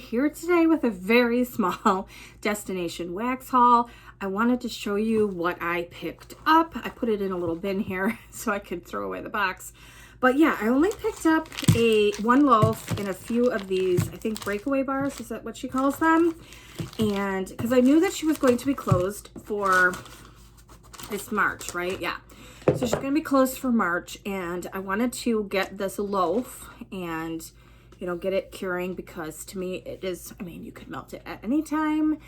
here today with a very small destination wax haul. I wanted to show you what I picked up. I put it in a little bin here so I could throw away the box. But yeah, I only picked up one loaf and a few of these, I think breakaway bars, is that what she calls them? And because I knew that she was going to be closed for this March, right? Yeah. So she's going to be closed for March, and I wanted to get this loaf and, you know, get it curing, because to me it is, I mean, you could melt it at any time,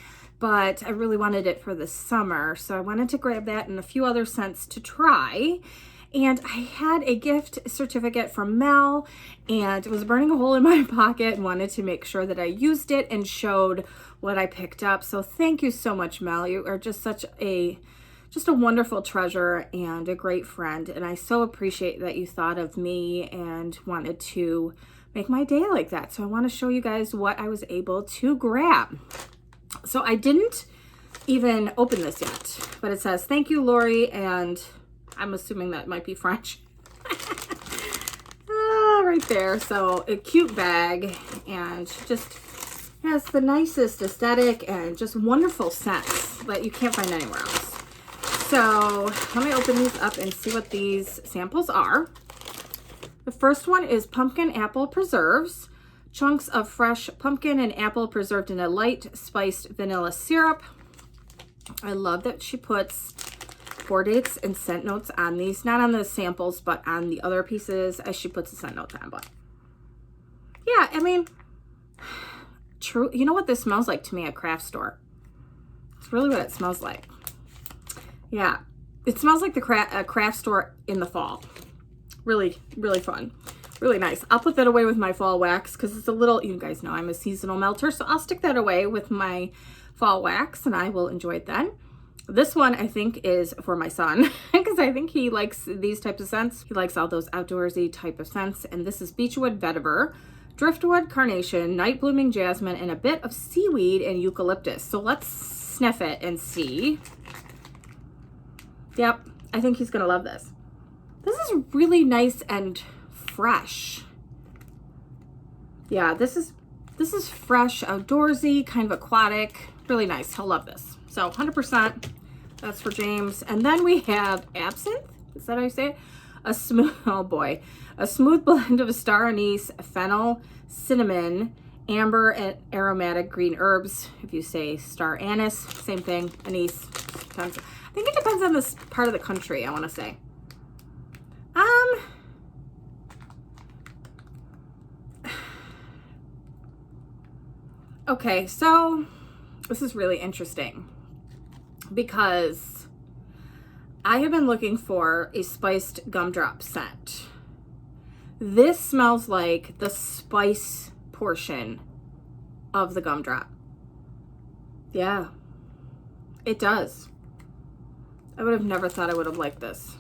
but I really wanted it for the summer. So I wanted to grab that and a few other scents to try. And I had a gift certificate from Mel, and it was burning a hole in my pocket, and wanted to make sure that I used it and showed what I picked up. So thank you so much, Mel. You are just a wonderful treasure and a great friend. And I so appreciate that you thought of me and wanted to make my day like that. So I want to show you guys what I was able to grab. So I didn't even open this yet, but it says, "Thank you, Lori," and I'm assuming that might be French. Right there. So a cute bag, and just has the nicest aesthetic and just wonderful scents that you can't find anywhere else. So let me open these up and see what these samples are. The first one is pumpkin apple preserves. Chunks of fresh pumpkin and apple preserved in a light spiced vanilla syrup. I love that she puts pour dates and scent notes on these, not on the samples, but on the other pieces as she puts the scent notes on. But yeah, I mean, true. You know what this smells like to me at craft store? It's really what it smells like. Yeah, it smells like the craft store in the fall. Really, really fun. Really nice. I'll put that away with my fall wax because it's a little, you guys know I'm a seasonal melter, so I'll stick that away with my fall wax and I will enjoy it then. This one I think is for my son because I think he likes these types of scents. He likes all those outdoorsy type of scents. And this is beechwood vetiver, driftwood carnation, night blooming jasmine, and a bit of seaweed and eucalyptus. So let's sniff it and see. Yep, I think he's gonna love this. This is really nice and fresh. Yeah, this is fresh, outdoorsy, kind of aquatic, really nice. He'll love this. So 100%, that's for James. And then we have absinthe. Is that how you say it? A smooth, oh boy, a smooth blend of star anise, fennel, cinnamon, amber, and aromatic green herbs. If you say star anise, same thing. Anise. I think it depends on this part of the country, I want to say. Okay, so this is really interesting because I have been looking for a spiced gumdrop scent. This smells like the spice portion of the gumdrop. Yeah, it does. I would have never thought I would have liked this.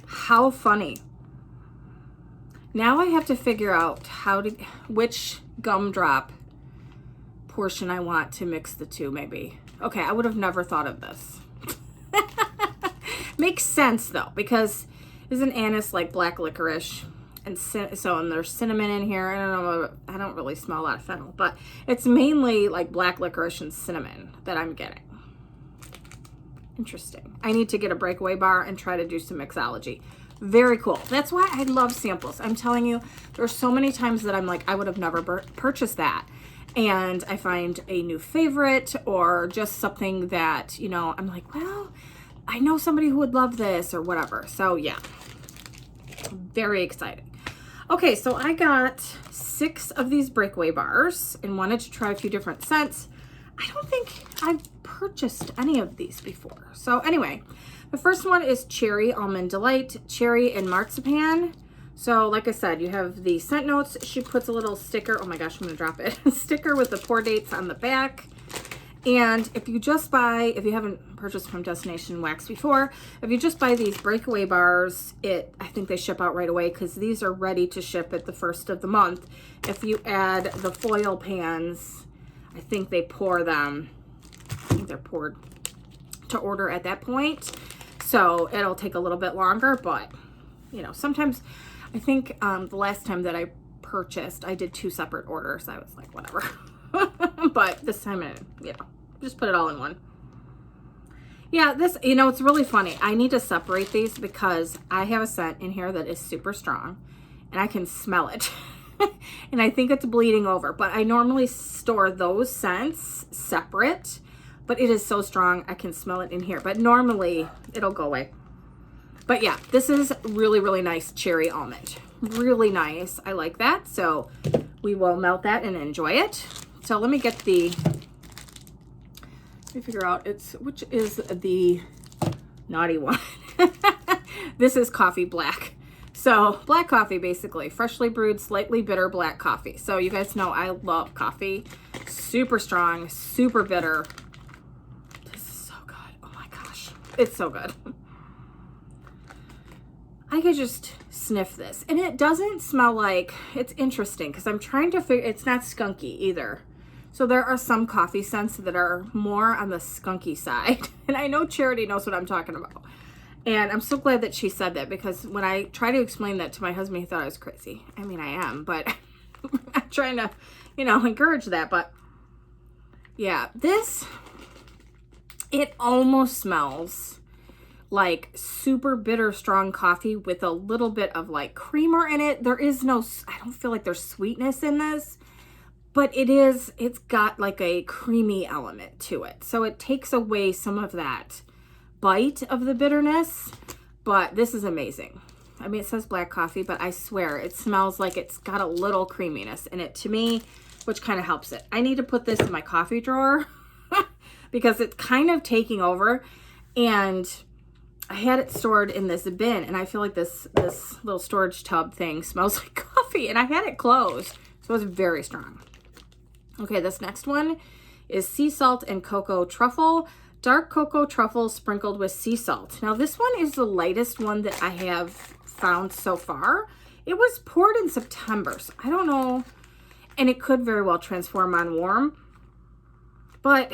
How funny. Now I have to figure out which gumdrop portion I want to mix the two, maybe. Okay, I would have never thought of this. Makes sense though, because isn't anise like black licorice? And there's cinnamon in here. I don't know, I don't really smell a lot of fennel, but it's mainly like black licorice and cinnamon that I'm getting. Interesting. I need to get a breakaway bar and try to do some mixology. Very cool. That's why I love samples. I'm telling you, there's so many times that I'm like, I would have never purchased that. And I find a new favorite or just something that, you know, I'm like, well, I know somebody who would love this or whatever. So yeah, very exciting. Okay, so I got 6 of these breakaway bars and wanted to try a few different scents. I don't think I've purchased any of these before. So anyway, the first one is Cherry Almond Delight, Cherry and Marzipan. So like I said, you have the scent notes. She puts a little sticker. Oh my gosh, I'm gonna drop it. Sticker with the pour dates on the back. And if you haven't purchased from Destination Wax before, if you just buy these breakaway bars, I think they ship out right away because these are ready to ship at the first of the month. If you add the foil pans, I think they pour them. I think they're poured to order at that point. So it'll take a little bit longer, but you know, sometimes I think the last time that I purchased. I did 2 separate orders. I was like, whatever. But this time, just put it all in one. Yeah, this, it's really funny. I need to separate these because I have a scent in here that is super strong and I can smell it. And I think it's bleeding over, but I normally store those scents separate, but it is so strong I can smell it in here, but normally it'll go away. But yeah, this is really, really nice cherry almond. Really nice. I like that. So we will melt that and enjoy it. So let me get let me figure out which is the naughty one. This is coffee black. So black coffee, basically freshly brewed, slightly bitter black coffee. So you guys know I love coffee. Super strong, super bitter. This is so good. Oh my gosh. It's so good. I could just sniff this. And it doesn't smell like, it's interesting because I'm trying to figure, it's not skunky either. So there are some coffee scents that are more on the skunky side. And I know Charity knows what I'm talking about. And I'm so glad that she said that because when I try to explain that to my husband, he thought I was crazy. I mean, I am, but I'm trying to, encourage that. But yeah, it almost smells like super bitter strong coffee with a little bit of like creamer in it. There is no, I don't feel like there's sweetness in this, but it's got like a creamy element to it. So it takes away some of that bite of the bitterness, but this is amazing. I mean, it says black coffee, but I swear it smells like it's got a little creaminess in it to me, which kind of helps it. I need to put this in my coffee drawer because it's kind of taking over, and I had it stored in this bin, and I feel like this little storage tub thing smells like coffee, and I had it closed, so it's very strong. Okay, this next one is sea salt and cocoa truffle. Dark cocoa truffle sprinkled with sea salt. Now this one is the lightest one that I have found so far. It was poured in September, so I don't know, and it could very well transform on warm, but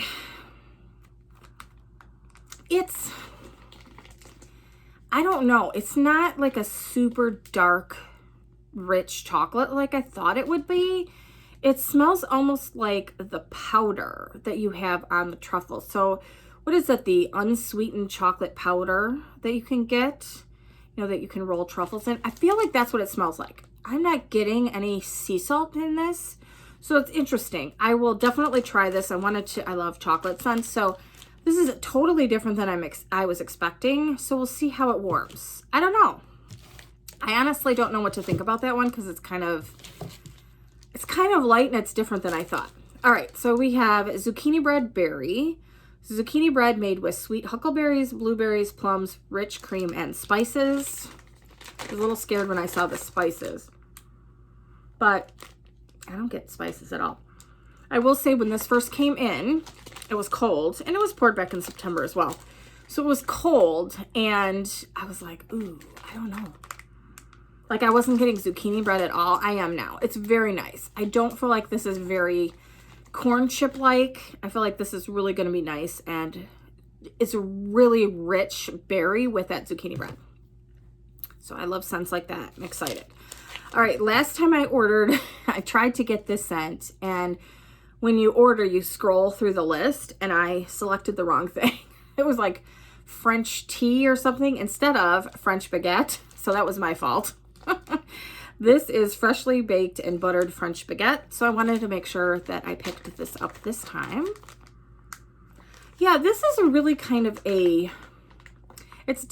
I don't know. It's not like a super dark, rich chocolate like I thought it would be. It smells almost like the powder that you have on the truffle. So what is that? The unsweetened chocolate powder that you can get, that you can roll truffles in. I feel like that's what it smells like. I'm not getting any sea salt in this. So it's interesting. I will definitely try this. I love chocolate scents. So this is totally different than I was expecting. So we'll see how it warms. I don't know. I honestly don't know what to think about that one because it's kind of light and it's different than I thought. All right, so we have zucchini bread berry. Zucchini bread made with sweet huckleberries, blueberries, plums, rich cream, and spices. I was a little scared when I saw the spices, but I don't get spices at all. I will say when this first came in, it was cold, and it was poured back in September as well. So it was cold, and I was like, ooh, I don't know. Like I wasn't getting zucchini bread at all. I am now. It's very nice. I don't feel like this is very corn chip like. I feel like this is really going to be nice, and it's a really rich berry with that zucchini bread. So I love scents like that. I'm excited. All right, last time I ordered, I tried to get this scent, and when you order, you scroll through the list, and I selected the wrong thing. It was like French tea or something instead of French baguette, so that was my fault. This is freshly baked and buttered French baguette, so I wanted to make sure that I picked this up this time. Yeah, this is a really kind of it's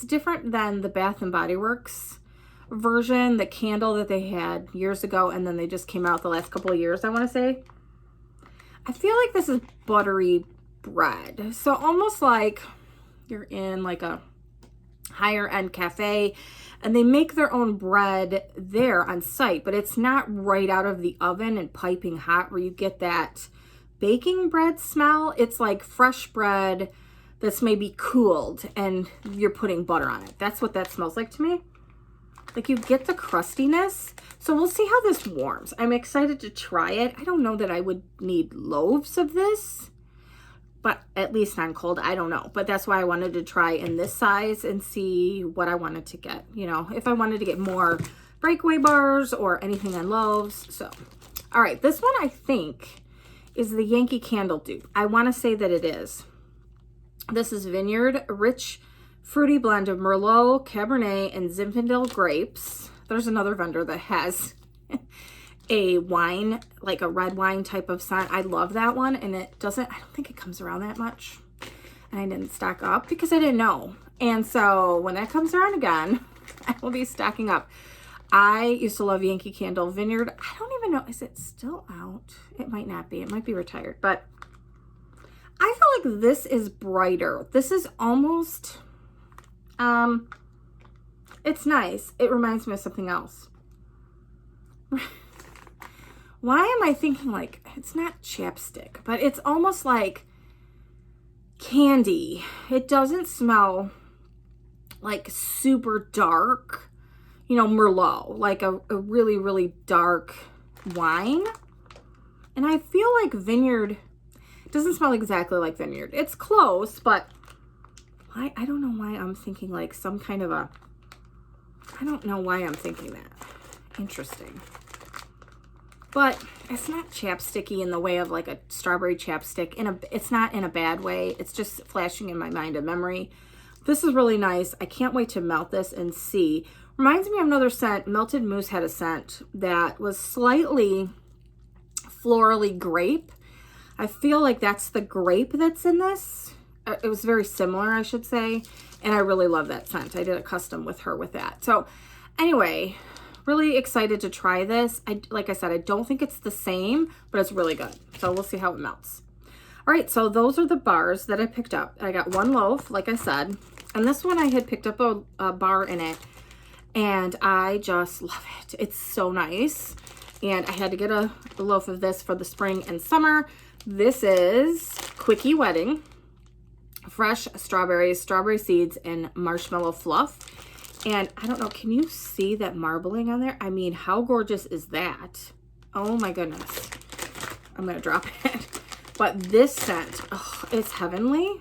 different than the Bath and Body Works version, the candle that they had years ago, and then they just came out the last couple of years, I want to say. I feel like this is buttery bread, so almost like you're in like a higher end cafe and they make their own bread there on site, but it's not right out of the oven and piping hot where you get that baking bread smell. It's like fresh bread that's maybe cooled and you're putting butter on it. That's what that smells like to me. Like you get the crustiness. So we'll see how this warms. I'm excited to try it. I don't know that I would need loaves of this, but at least on cold, I don't know. But that's why I wanted to try in this size and see what I wanted to get. If I wanted to get more breakaway bars or anything on loaves. So, all right, this one I think is the Yankee Candle dupe. I want to say that it is. This is Vineyard, rich, fruity blend of Merlot, Cabernet, and Zinfandel grapes. There's another vendor that has a wine, like a red wine type of scent. I love that one, and I don't think it comes around that much. And I didn't stock up because I didn't know. And so when that comes around again, I will be stocking up. I used to love Yankee Candle Vineyard. I don't even know, is it still out? It might not be. It might be retired, but I feel like this is brighter. This is almost, it's nice. It reminds me of something else. Why am I thinking like, it's not chapstick, but it's almost like candy. It doesn't smell like super dark, you know, Merlot, like a really, really dark wine. And I feel like Vineyard doesn't smell exactly like Vineyard. It's close, but I don't know why I'm thinking like some kind of a, I don't know why I'm thinking that. Interesting. But it's not chapsticky in the way of like a strawberry chapstick. It's not in a bad way. It's just flashing in my mind a memory. This is really nice. I can't wait to melt this and see. Reminds me of another scent. Melted Moose had a scent that was slightly florally grape. I feel like that's the grape that's in this. It was very similar, I should say. And I really love that scent. I did a custom with her with that. So anyway, really excited to try this. Like I said, I don't think it's the same, but it's really good. So we'll see how it melts. All right, so those are the bars that I picked up. I got one loaf, like I said. And this one I had picked up a bar in it. And I just love it. It's so nice. And I had to get a loaf of this for the spring and summer. This is Quickie Wedding. Fresh strawberries, strawberry seeds, and marshmallow fluff. And I don't know, can you see that marbling on there? I mean, how gorgeous is that? Oh my goodness. I'm going to drop it. But this scent, oh, it's heavenly.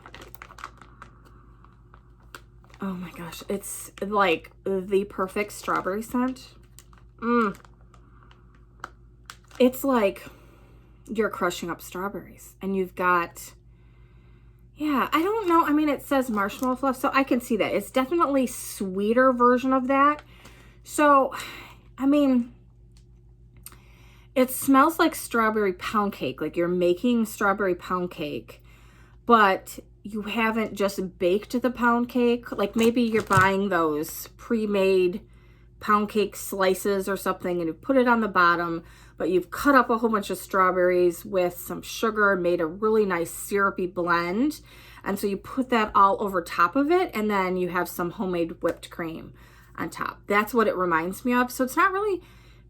Oh my gosh, it's like the perfect strawberry scent. It's like you're crushing up strawberries and you've got, yeah, I don't know. I mean, it says marshmallow fluff, so I can see that. It's definitely sweeter version of that. So, I mean, it smells like strawberry pound cake, like you're making strawberry pound cake, but you haven't just baked the pound cake. Like maybe you're buying those pre-made pound cake slices or something and you put it on the bottom, but you've cut up a whole bunch of strawberries with some sugar, made a really nice syrupy blend. And so you put that all over top of it, and then you have some homemade whipped cream on top. That's what it reminds me of. So it's not really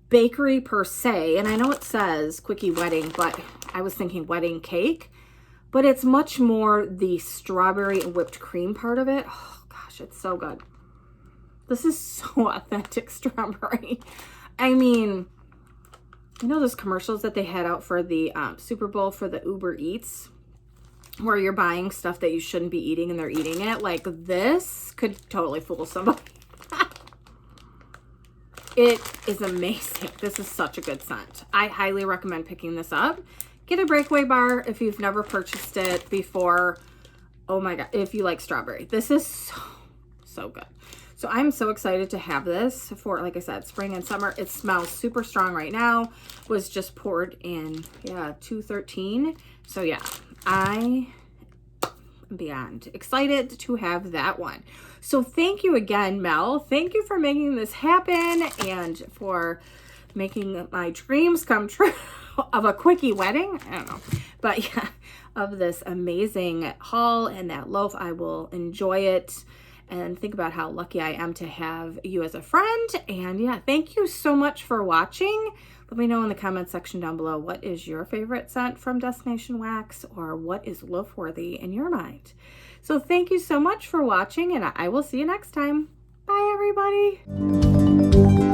bakery per se. And I know it says Quickie Wedding, but I was thinking wedding cake. But it's much more the strawberry and whipped cream part of it. Oh gosh, it's so good. This is so authentic strawberry. I mean, you know those commercials that they had out for the Super Bowl for the Uber Eats, where you're buying stuff that you shouldn't be eating and they're eating it? Like, this could totally fool somebody. It is amazing. This is such a good scent. I highly recommend picking this up. Get a breakaway bar if you've never purchased it before. Oh my God, if you like strawberry. This is so good. So I'm so excited to have this for, like I said, spring and summer. It smells super strong right now. Was just poured in, yeah, 213. So yeah, I am beyond excited to have that one. So thank you again, Mel. Thank you for making this happen and for making my dreams come true of a Quickie Wedding. I don't know, but yeah, of this amazing haul and that loaf. I will enjoy it and think about how lucky I am to have you as a friend. And yeah, thank you so much for watching. Let me know in the comment section down below, what is your favorite scent from Destination Wax, or what is loaf worthy in your mind? So thank you so much for watching, and I will see you next time. Bye, everybody.